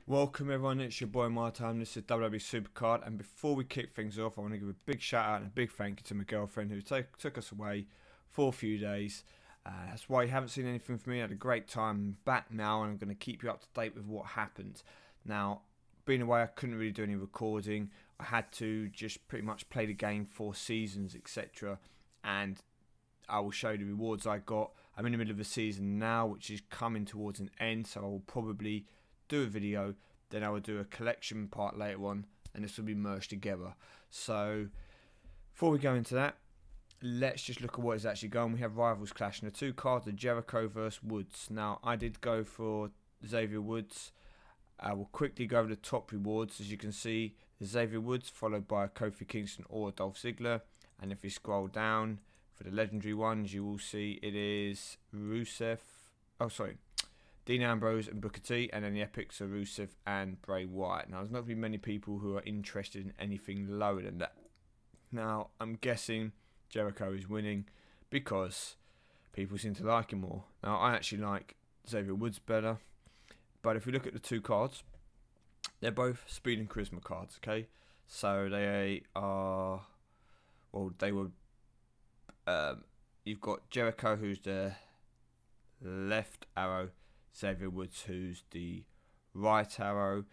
Welcome everyone, it's your boy MyTyme. This is WWE Supercard, and before we kick things off, I want to give a big shout out and a big thank you to my girlfriend who took us away for a few days. That's why you haven't seen anything from me. I had a great time. I'm back now, and I'm going to keep you up to date with what happened. Now, being away, I couldn't really do any recording. I had to just pretty much play the game for seasons, etc. And I will show you the rewards I got. I'm in the middle of the season now, which is coming towards an end, so I will probably do a video, then I will do a collection part later on, and this will be merged together. So before we go into that, let's just look at what is actually going. We have Rivals Clash, and the two cards are Jericho versus Woods. Now I did go for Xavier Woods. I will quickly go over the top rewards. As you can see, Xavier Woods followed by Kofi Kingston or Dolph Ziggler, and if you scroll down for the legendary ones, you will see it is Dean Ambrose and Booker T, and then the epics are Rusev and Bray Wyatt. Now, there's not going to be many people who are interested in anything lower than that. Now, I'm guessing Jericho is winning because people seem to like him more. Now, I actually like Xavier Woods better, but if we look at the two cards, they're both speed and charisma cards, okay? So they are, you've got Jericho, who's the left arrow, Xavier Woods, who's the right arrow.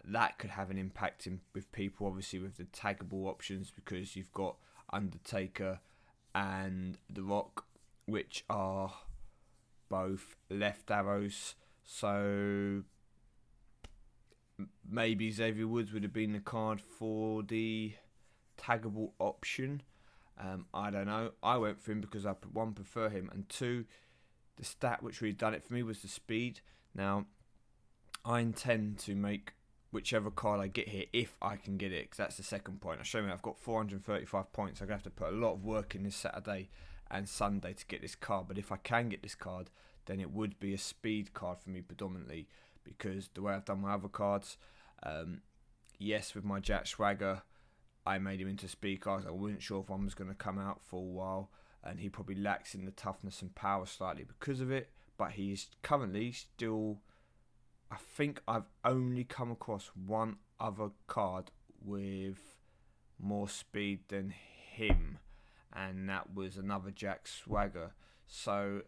That could have an impact with people, obviously, with the taggable options, because you've got Undertaker and The Rock, which are both left arrows. So maybe Xavier Woods would have been the card for the taggable option. I don't know. I went for him because I, one, prefer him, and two, the stat which really done it for me was the speed. Now, I intend to make whichever card I get here, if I can get it, because that's the second point. I show me I've got 435 points. I'm going to have to put a lot of work in this Saturday and Sunday to get this card. But if I can get this card, then it would be a speed card for me predominantly, because the way I've done my other cards, yes, with my Jack Swagger, I made him into speed cards. I wasn't sure if one was going to come out for a while, and he probably lacks in the toughness and power slightly because of it, but he's currently still, I think I've only come across one other card with more speed than him, and that was another Jack Swagger. So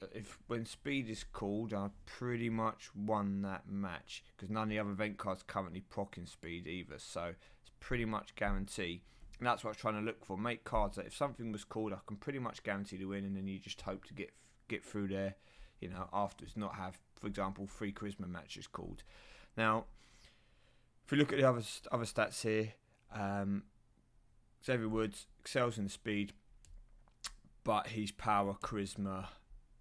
when speed is called, I pretty much won that match, because none of the other event cards currently procking speed either, so it's pretty much guarantee. And that's what I was trying to look for. Make cards that if something was called, I can pretty much guarantee to win, and then you just hope to get through there, you know, afterwards. Not have, for example, 3 charisma matches called. Now, if we look at the other stats here, Xavier Woods excels in the speed, but his power, charisma,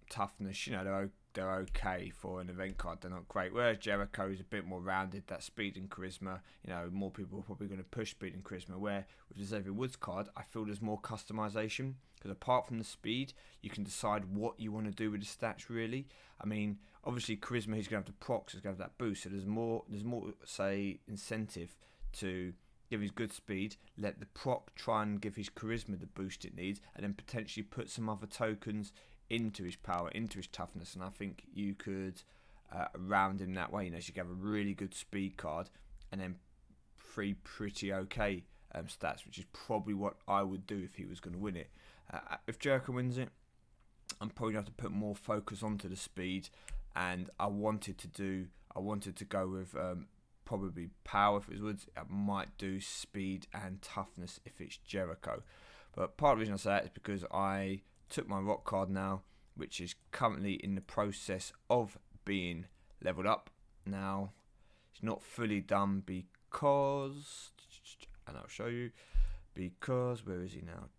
toughness, you know, they're okay for an event card. They're not great. Whereas Jericho is a bit more rounded. That speed and charisma, you know, more people are probably going to push speed and charisma. Where with the Xavier Woods card, I feel there's more customization, because apart from the speed, you can decide what you want to do with the stats. Really, I mean, obviously charisma, he's going to have the procs, he's going to have that boost. So there's more, say, incentive to give his good speed, let the proc try and give his charisma the boost it needs, and then potentially put some other tokens into his power, into his toughness, and I think you could round him that way. You know, so you could have a really good speed card and then 3 pretty okay stats, which is probably what I would do if he was going to win it. If Jericho wins it, I'm probably going to have to put more focus onto the speed, and I wanted to go with probably power if it was Woods. I might do speed and toughness if it's Jericho. But part of the reason I say that is because I took my rock card now, which is currently in the process of being leveled up. Now, it's not fully done because, and I'll show you, because, where is he now?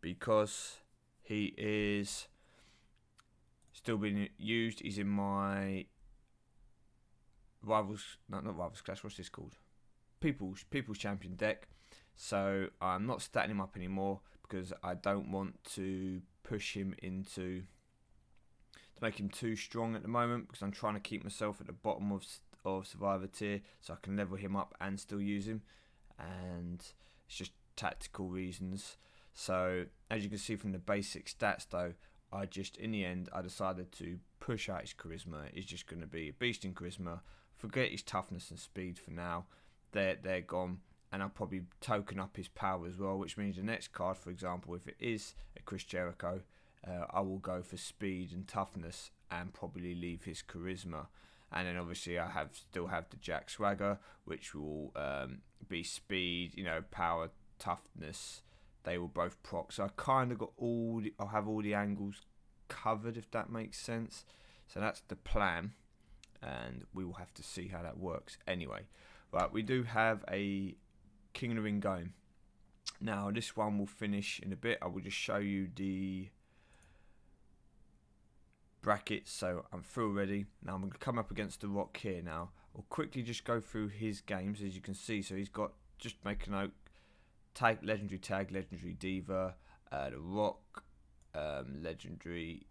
Because he is still being used. He's in my not Rivals Clash, what's this called? People's Champion deck. So I'm not statting him up anymore, because I don't want to push him to make him too strong at the moment, because I'm trying to keep myself at the bottom of Survivor tier, so I can level him up and still use him, and it's just tactical reasons. So as you can see from the basic stats though, in the end, I decided to push out his charisma. He's just going to be a beast in charisma. Forget his toughness and speed for now. They're gone. And I'll probably token up his power as well, which means the next card, for example, if it is a Chris Jericho, I will go for speed and toughness and probably leave his charisma. And then obviously I still have the Jack Swagger, which will be speed, power, toughness. They will both proc. So I kind of got I'll have all the angles covered, if that makes sense. So that's the plan, and we will have to see how that works. Anyway, right, we do have a King of the Ring going. Now this one will finish in a bit. I will just show you the brackets, so I'm through already. Now I'm going to come up against The Rock here. Now I'll quickly just go through his games, as you can see. So he's got, just make a note, legendary tag, legendary diva, The Rock, legendary,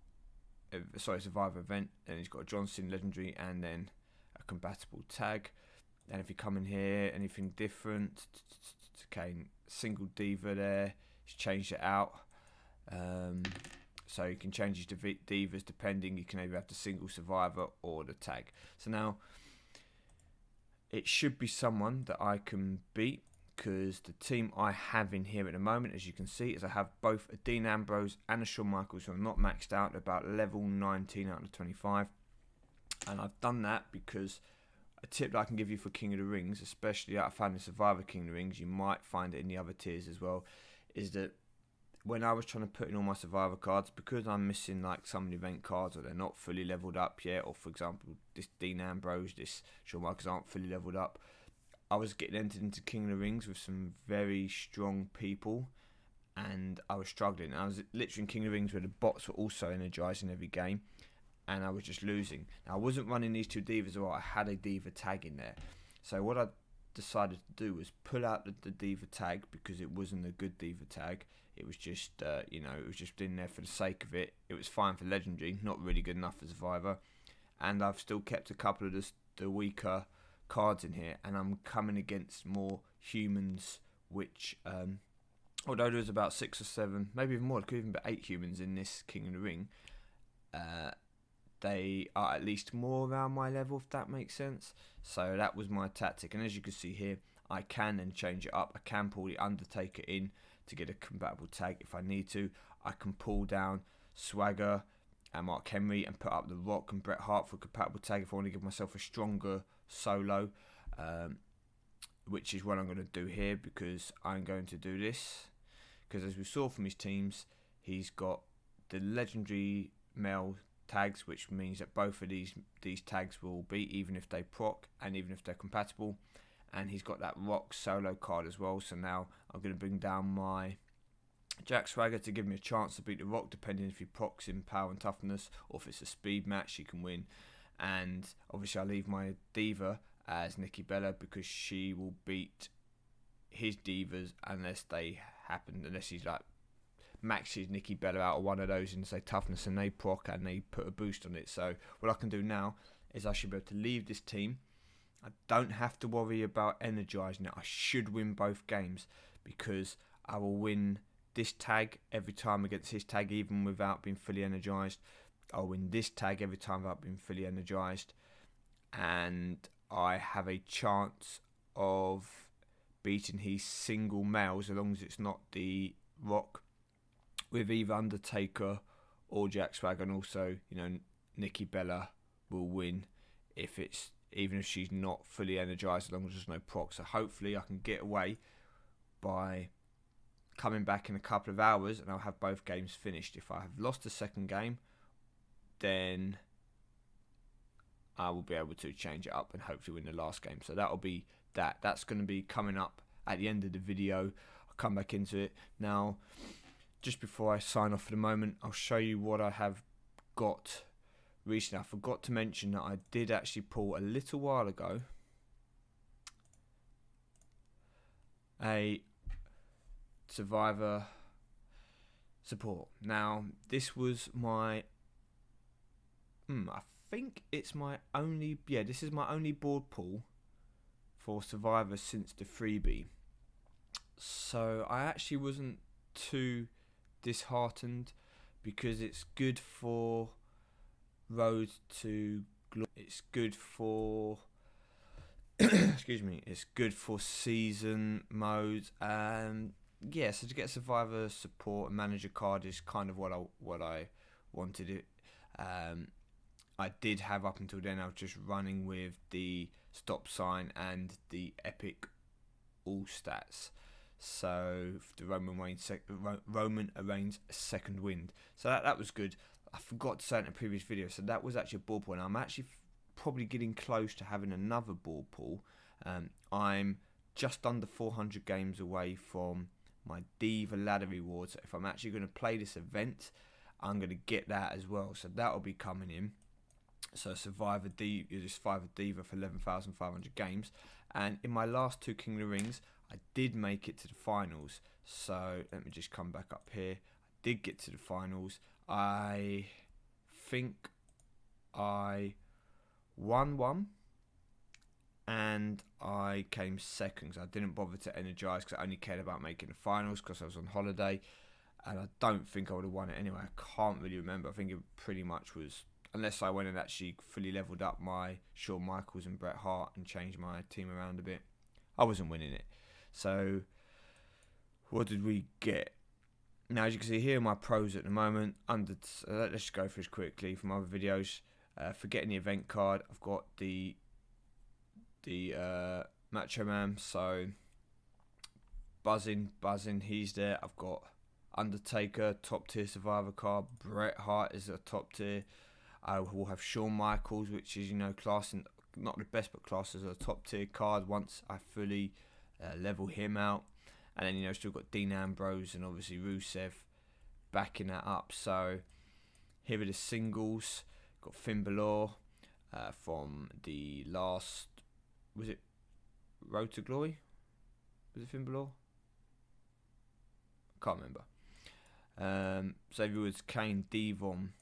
survivor event, and he's got a John Cena legendary, and then a compatible tag. And if you come in here, anything different, okay, single diva there, he's changed it out. So you can change his divas depending. You can either have the single survivor or the tag. So now it should be someone that I can beat, because the team I have in here at the moment, as you can see, is I have both a Dean Ambrose and a Shawn Michaels who are not maxed out, about level 19 out of 25. And I've done that because a tip that I can give you for King of the Rings, especially out of finding Survivor King of the Rings, you might find it in the other tiers as well, is that when I was trying to put in all my Survivor cards, because I'm missing like some of the event cards, or they're not fully leveled up yet, or for example this Dean Ambrose, this Shawn Michaels aren't fully leveled up, I was getting entered into King of the Rings with some very strong people, and I was struggling. I was literally in King of the Rings where the bots were also energizing every game, and I was just losing. Now I wasn't running these two divas, or I had a diva tag in there. So what I decided to do was pull out the diva tag, because it wasn't a good diva tag. It was just, it was just in there for the sake of it. It was fine for legendary, not really good enough for survivor. And I've still kept a couple of the weaker cards in here, and I'm coming against more humans, which, although there's about 6 or 7, maybe even more, it could even be 8 humans in this King of the Ring, they are at least more around my level, if that makes sense. So that was my tactic, and as you can see here, I can then change it up. I can pull the Undertaker in to get a compatible tag if I need to. I can pull down Swagger and Mark Henry and put up The Rock and Bret Hart for a compatible tag if I want to give myself a stronger solo, which is what I'm going to do here, because I'm going to do this, because as we saw from his teams, he's got the legendary male tags, which means that both of these tags will be, even if they proc and even if they're compatible. And he's got that Rock solo card as well. So now I'm going to bring down my Jack Swagger to give me a chance to beat The Rock, depending if he procs in power and toughness, or if it's a speed match, he can win. And obviously I leave my diva as Nikki Bella, because she will beat his divas unless he's like maxes Nikki Bella out of one of those in, say, toughness, and they proc and they put a boost on it. So what I can do now is I should be able to leave this team. I don't have to worry about energizing it. I should win both games, because I will win this tag every time against his tag, even without being fully energized. I'll win this tag every time without being fully energized, and I have a chance of beating his single males, as long as it's not The Rock, with either Undertaker or Jack Swagger. And also, Nikki Bella will win even if she's not fully energized, as long as there's no proc. So hopefully I can get away by coming back in a couple of hours, and I'll have both games finished. If I have lost the second game, then I will be able to change it up and hopefully win the last game. So that'll be that. That's going to be coming up at the end of the video. I'll come back into it. Now, just before I sign off for the moment, I'll show you what I have got recently. I forgot to mention that I did actually pull a little while ago a Survivor support. Now this was my I think it's my only this is my only board pull for Survivor since the freebie, so I actually wasn't too disheartened, because it's good for Road to Glory. It's good for excuse me. It's good for season modes, and yeah. So to get survivor support and manager card is kind of what I wanted it. I did have up until then. I was just running with the stop sign and the epic all stats. So the Roman Reigns second wind. So that was good. I forgot to say in a previous video. So that was actually a ball pool, and I'm actually probably getting close to having another ball pool. I'm just under 400 games away from my Diva ladder rewards. So if I'm actually going to play this event, I'm going to get that as well. So that will be coming in. So Survivor Diva for 11,500 games. And in my last 2 King of the Rings, I did make it to the finals. So let me just come back up here. I did get to the finals. I think I won one. And I came second. So I didn't bother to energise because I only cared about making the finals because I was on holiday. And I don't think I would have won it anyway. I can't really remember. I think it pretty much was... Unless I went and actually fully leveled up my Shawn Michaels and Bret Hart and changed my team around a bit, I wasn't winning it. So, what did we get? Now, as you can see here, my pros at the moment. Let's just go through this quickly from other videos. Forgetting the event card, I've got the Macho Man. So, buzzing, he's there. I've got Undertaker, top tier survivor card. Bret Hart is a top tier. I will have Shawn Michaels, which is, class in, not the best, but class as a top tier card once I fully level him out. And then, still got Dean Ambrose and obviously Rusev backing that up. So here are the singles. Got Finn Balor from the last, was it Road to Glory? Was it Finn Balor? I can't remember. Xavier was Kane, Devon,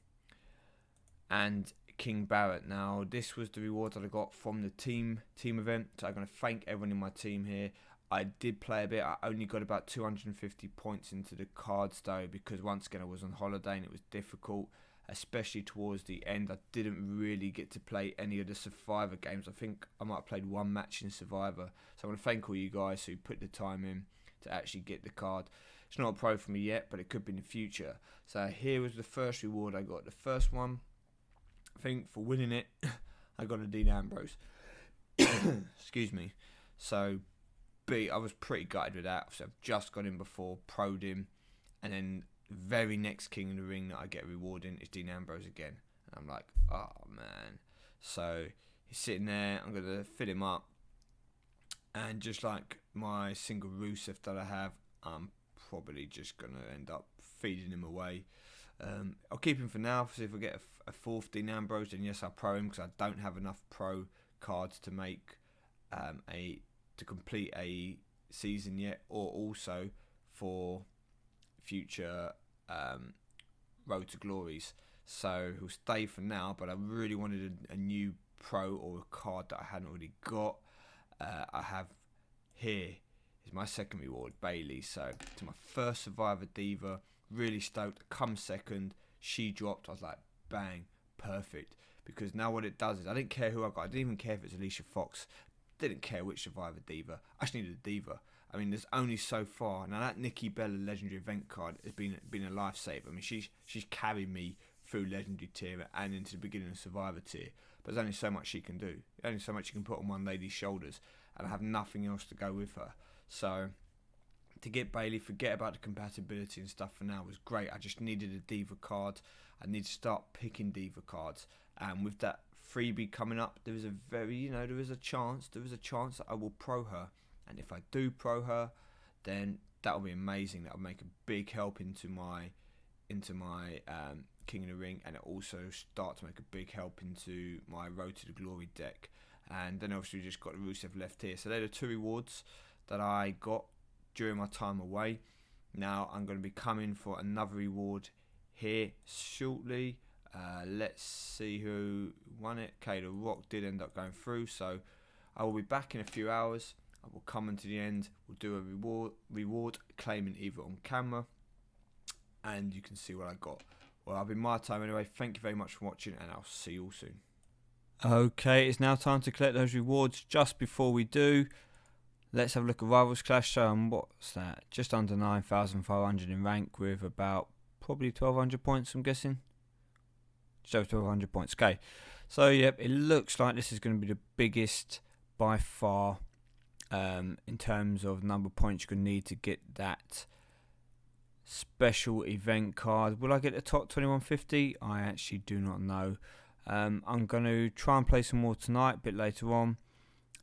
and King Barrett. Now, this was the reward that I got from the team event. So I'm going to thank everyone in my team here. I did play a bit. I only got about 250 points into the cards though, because once again I was on holiday and it was difficult, especially towards the end. I didn't really get to play any of the Survivor games. I think I might have played one match in Survivor. So I want to thank all you guys who put the time in to actually get the card. It's not a pro for me yet, but it could be in the future. So here was the first reward I got. The first one, I think for winning it, I got a Dean Ambrose. Excuse me. So I was pretty gutted with that. So I've just got him before, pro'd him, and then the very next King of the Ring that I get rewarding is Dean Ambrose again. And I'm like, oh man. So he's sitting there. I'm going to fill him up. And just like my single Rusev that I have, I'm probably just going to end up feeding him away. I'll keep him for now. So if I get a fourth Dean Ambrose, then yes, I'll pro him because I don't have enough pro cards to make to complete a season yet, or also for future Road to Glories. So he'll stay for now, but I really wanted a new pro or a card that I hadn't already got. I have here is my second reward, Bailey. So to my first Survivor Diva, really stoked. Come second, she dropped. I was like, bang, perfect. Because now what it does is I didn't care who I got. I didn't even care if it's Alicia Fox. Didn't care which Survivor Diva. I just needed a Diva. I mean, there's only so far. Now that Nikki Bella Legendary Event card has been a lifesaver. I mean, she's carried me through Legendary tier and into the beginning of Survivor tier. But there's only so much she can do. Only so much she can put on one lady's shoulders, and I have nothing else to go with her. So to get Bailey, forget about the compatibility and stuff for now, was great. I just needed a Diva card. I need to start picking Diva cards, and with that freebie coming up, there is a there is a chance that I will pro her. And if I do pro her, then that'll be amazing. That'll make a big help into my King of the Ring, and it also start to make a big help into my Road to the Glory deck. And then obviously we just got Rusev left here. So they're the 2 rewards that I got during my time away. Now I'm going to be coming for another reward here shortly. Let's see who won it. Okay, The Rock did end up going through, so I will be back in a few hours. I will come into the end. We'll do a reward claiming either on camera, and you can see what I got. Well, I've been MyTyme anyway. Thank you very much for watching, and I'll see you all soon. Okay, it's now time to collect those rewards. Just before we do, let's have a look at Rivals Clash. So, what's that? Just under 9,500 in rank with about probably 1,200 points, I'm guessing. Just over 1,200 points. Okay, so yep, it looks like this is going to be the biggest by far in terms of number of points you're going to need to get that special event card. Will I get the top 2150? I actually do not know. I'm going to try and play some more tonight, a bit later on,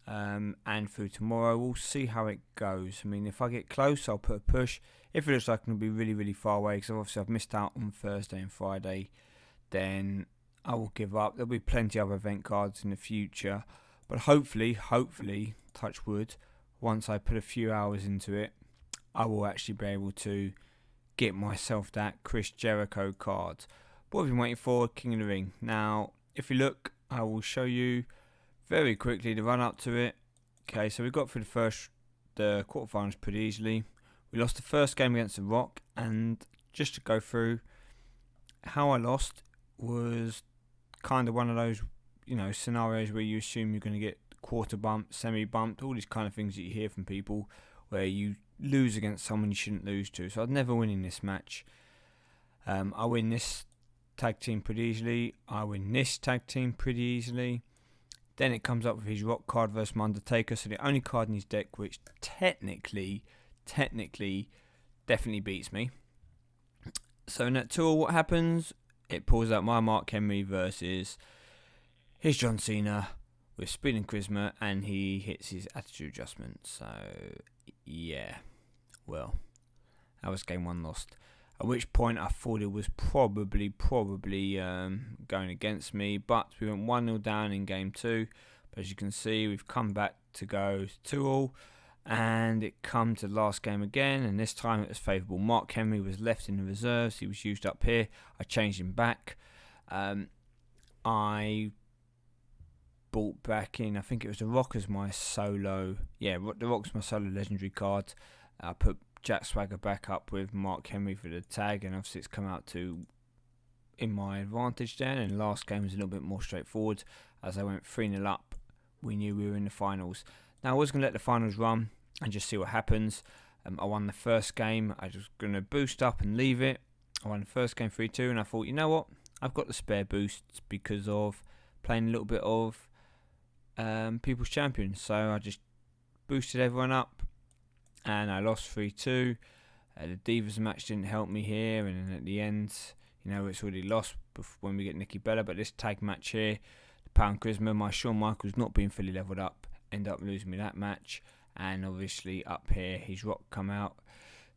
and through tomorrow. We'll see how it goes. I mean, if I get close, I'll put a push. If it looks like I'm going to be really, really far away, because obviously I've missed out on Thursday and Friday, then I will give up. There'll be plenty of event cards in the future, but hopefully, touch wood, once I put a few hours into it, I will actually be able to get myself that Chris Jericho card. What have you been waiting for? King of the Ring. Now, if you look, I will show you very quickly the run up to it. Okay, so we got through the quarterfinals pretty easily. We lost the first game against The Rock, and just to go through how I lost was kind of one of those, scenarios where you assume you're going to get quarter bumped, semi bumped, all these kind of things that you hear from people where you lose against someone you shouldn't lose to. So I'd never win in this match. I win this tag team pretty easily. I win this tag team pretty easily. Then it comes up with his Rock card versus my Undertaker. So the only card in his deck which technically definitely beats me. So in that tour, what happens? It pulls out my Mark Henry versus his John Cena with speed and charisma, and he hits his attitude adjustment. So yeah, well, that was game one lost. At which point I thought it was probably going against me, but we went 1-0 down in game two. But as you can see, we've come back to go 2-2, and it come to the last game again, and this time it was favourable. Mark Henry was left in the reserves. He was used up here. I changed him back. I brought back in, I think it was The Rock as my solo. Yeah, The Rock's my solo legendary card. I put Jack Swagger back up with Mark Henry for the tag, and obviously it's come out to in my advantage then. And last game was a little bit more straightforward as I went 3-0 up. We knew we were in the finals. Now I was going to let the finals run and just see what happens. I won the first game. I was going to boost up and leave it. I won the first game 3-2, and I thought, you know what? I've got the spare boosts because of playing a little bit of People's Champion. So I just boosted everyone up, and I lost 3-2. The Divas match didn't help me here, and then at the end, it's already lost when we get Nikki Bella. But this tag match here, the Power and Charisma, my Shawn Michaels not being fully leveled up, ended up losing me that match. And obviously up here, his Rock come out.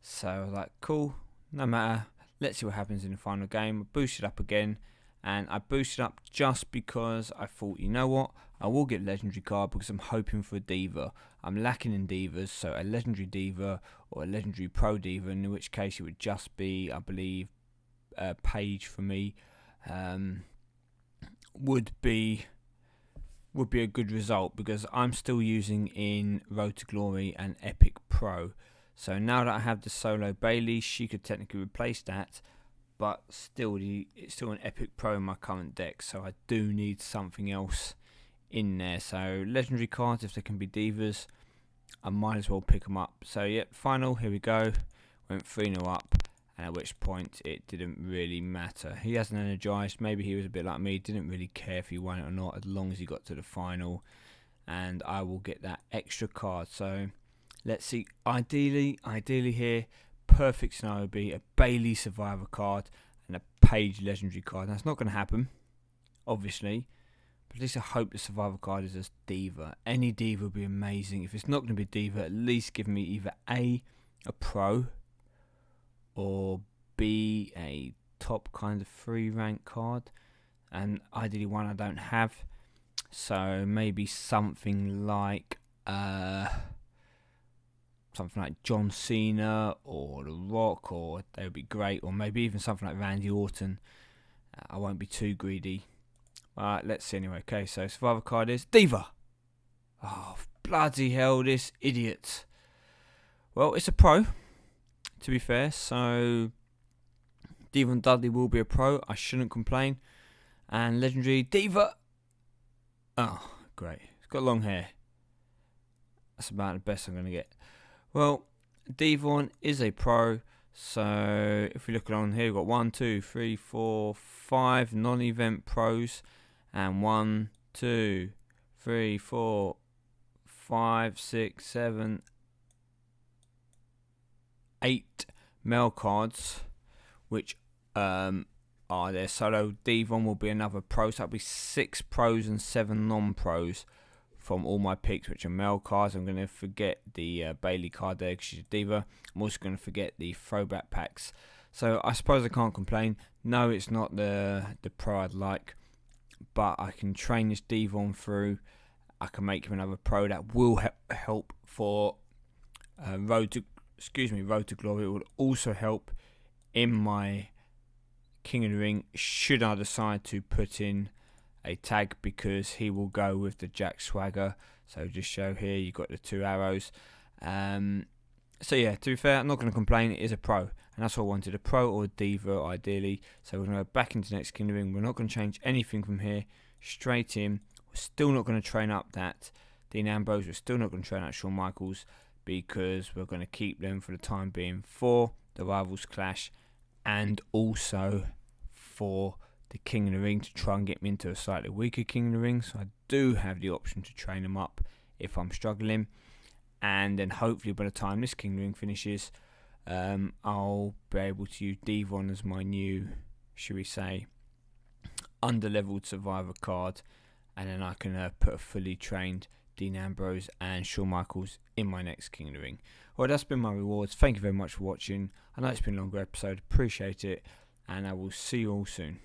So I was like, cool, no matter. Let's see what happens in the final game. I boosted up again, and I boosted up just because I thought, you know what? I will get a legendary card because I'm hoping for a diva. I'm lacking in divas, so a legendary diva or a legendary pro diva, in which case it would just be, I believe, Paige for me, would be a good result because I'm still using in Road to Glory and Epic Pro. So now that I have the solo Bailey, she could technically replace that, but still, it's still an Epic Pro in my current deck, so I do need something else in there. So legendary cards, if they can be divas, I might as well pick them up. So yeah, final, here we go. Went 3-0 up, and at which point it didn't really matter. He hasn't energized. Maybe he was a bit like me, didn't really care if he won it or not, as long as he got to the final, and I will get that extra card. So let's see. Ideally here, perfect scenario would be a Bailey Survivor card and a Paige Legendary card. Now it's not going to happen, obviously, but at least I hope the Survivor card is a diva. Any diva would be amazing. If it's not going to be a diva, at least give me either A, a pro, or B, a top kind of 3 rank card, and ideally one I don't have. So maybe something like John Cena or The Rock, or they would be great, or maybe even something like Randy Orton. I won't be too greedy. Alright, let's see anyway. Okay, so Survivor card is Diva. Oh, bloody hell, this idiot. Well, it's a pro, to be fair, so Devon Dudley will be a pro. I shouldn't complain. And legendary Diva. Oh, great. He's got long hair. That's about the best I'm going to get. Well, Devon is a pro. So if we look along here, we've got 1, 2, 3, 4, 5 non-event pros. And 1, 2, 3, 4, 5, 6, 7, 8 male cards, which are there. Solo Devon will be another pro, so that'll be 6 pros and 7 non-pros from all my picks, which are male cards. I'm going to forget the Bailey card there because she's a diva. I'm also going to forget the throwback packs. So I suppose I can't complain. No, it's not the pro I'd like, but I can train this Devon through. I can make him another pro. That will help for Road to Glory. It will also help in my King of the Ring should I decide to put in a tag, because he will go with the Jack Swagger. So just show here, you've got the 2 arrows. So yeah, to be fair, I'm not going to complain. It is a pro, and that's what I wanted, a pro or a diva ideally. So we're going to go back into the next King of the Ring. We're not going to change anything from here. Straight in. We're still not going to train up that Dean Ambrose. We're still not going to train up Shawn Michaels, because we're going to keep them for the time being for the Rivals Clash, and also for the King of the Ring, to try and get me into a slightly weaker King of the Ring. So I do have the option to train them up if I'm struggling, and then hopefully by the time this King of the Ring finishes, I'll be able to use Devon as my new, should we say, under-leveled Survivor card, and then I can put a fully trained Dean Ambrose and Shawn Michaels in my next King of the Ring. Well, that's been my rewards. Thank you very much for watching. I know it's been a longer episode. Appreciate it. And I will see you all soon.